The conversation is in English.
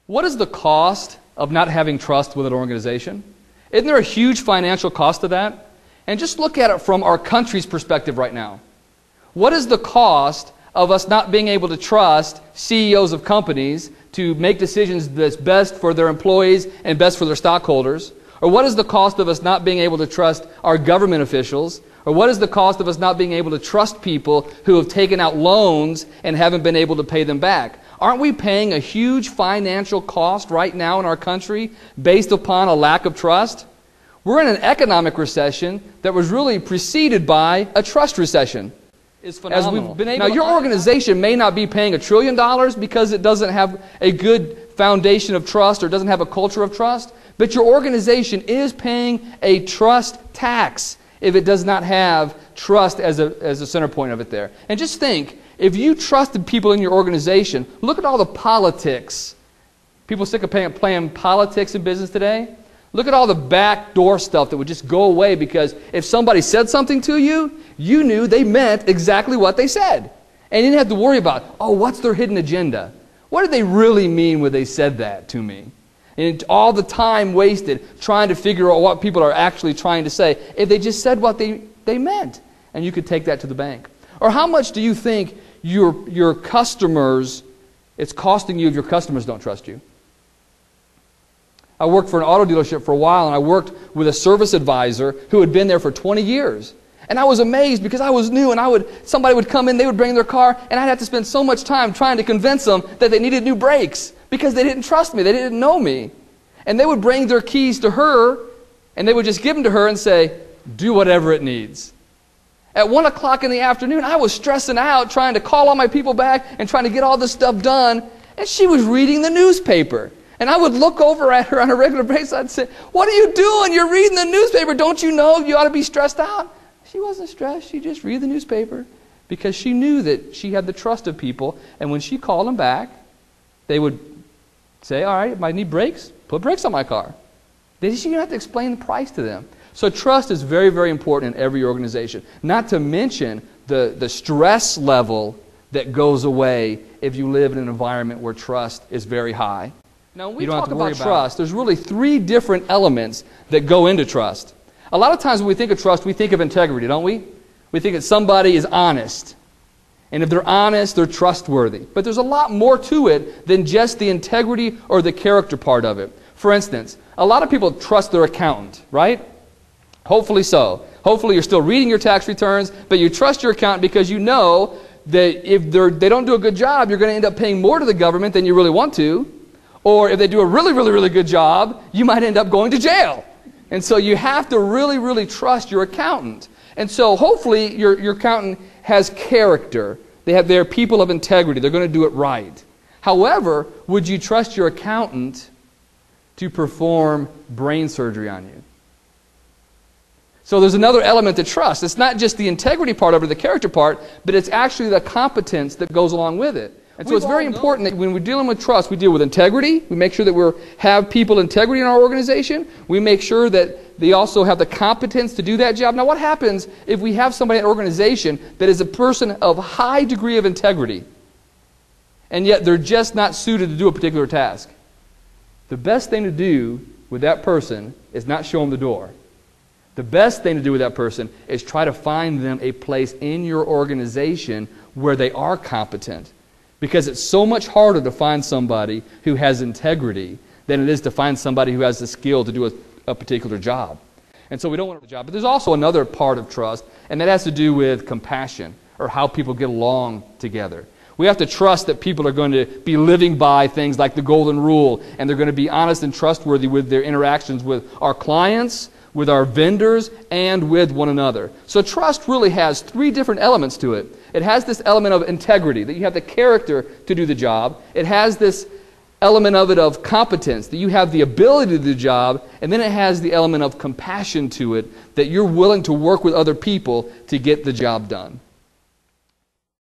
What is the cost of not having trust with an organization? Isn't there a huge financial cost to that? And just look at it from our country's perspective right now. What is the cost of us not being able to trust CEOs of companies to make decisions that's best for their employees and best for their stockholders? Or what is the cost of us not being able to trust our government officials? Or what is the cost of us not being able to trust people who have taken out loans and haven't been able to pay them back? Aren't we paying a huge financial cost right now in our country based upon a lack of trust? We're in an economic recession that was really preceded by a trust recession. It's phenomenal. Now, your organization may not be paying $1 trillion because it doesn't have a good foundation of trust or doesn't have a culture of trust, but your organization is paying a trust tax if it does not have trust as a center point of it there. And just think, if you trusted people in your organization, look at all the politics. People sick of playing politics in business today? Look at all the backdoor stuff that would just go away because if somebody said something to you, you knew they meant exactly what they said. And you didn't have to worry about, oh, what's their hidden agenda? What did they really mean when they said that to me? And all the time wasted trying to figure out what people are actually trying to say if they just said what they meant. And you could take that to the bank. Or how much do you think your customers, it's costing you if your customers don't trust you? I worked for an auto dealership for a while, and I worked with a service advisor who had been there for 20 years. And I was amazed because I was new, and somebody would come in, they would bring their car, and I'd have to spend so much time trying to convince them that they needed new brakes because they didn't trust me, they didn't know me. And they would bring their keys to her, and they would just give them to her and say, do whatever it needs. At 1 o'clock in the afternoon, I was stressing out trying to call all my people back and trying to get all this stuff done, and she was reading the newspaper. And I would look over at her on a regular basis. I'd say, what are you doing? You're reading the newspaper. Don't you know you ought to be stressed out? She wasn't stressed. She just read the newspaper because she knew that she had the trust of people. And when she called them back, they would say, all right, if I need brakes, put brakes on my car. She didn't have to explain the price to them. So trust is very, very important in every organization. Not to mention the stress level that goes away if you live in an environment where trust is very high. Now, when we talk about trust, there's really 3 different elements that go into trust. A lot of times when we think of trust, we think of integrity, don't we? We think that somebody is honest. And if they're honest, they're trustworthy. But there's a lot more to it than just the integrity or the character part of it. For instance, a lot of people trust their accountant, right? Hopefully so. Hopefully you're still reading your tax returns, but you trust your accountant because you know that if they don't do a good job, you're going to end up paying more to the government than you really want to. Or if they do a really, really, really good job, you might end up going to jail. And so you have to really, really trust your accountant. And so hopefully your accountant has character. They're people of integrity. They're going to do it right. However, would you trust your accountant to perform brain surgery on you? So there's another element to trust. It's not just the integrity part of it, the character part, but it's actually the competence that goes along with it. And so it's very important that when we're dealing with trust, we deal with integrity. We make sure that we have people integrity in our organization. We make sure that they also have the competence to do that job. Now, what happens if we have somebody in an organization that is a person of high degree of integrity, and yet they're just not suited to do a particular task? The best thing to do with that person is not show them the door. The best thing to do with that person is try to find them a place in your organization where they are competent. Because it's so much harder to find somebody who has integrity than it is to find somebody who has the skill to do a particular job. And so we don't want the job. But there's also another part of trust, and that has to do with compassion, or how people get along together. We have to trust that people are going to be living by things like the golden rule, and they're going to be honest and trustworthy with their interactions with our clients, with our vendors, and with one another. So trust really has 3 different elements to it. It has this element of integrity, that you have the character to do the job. It has this element of it of competence, that you have the ability to do the job. And then it has the element of compassion to it, that you're willing to work with other people to get the job done.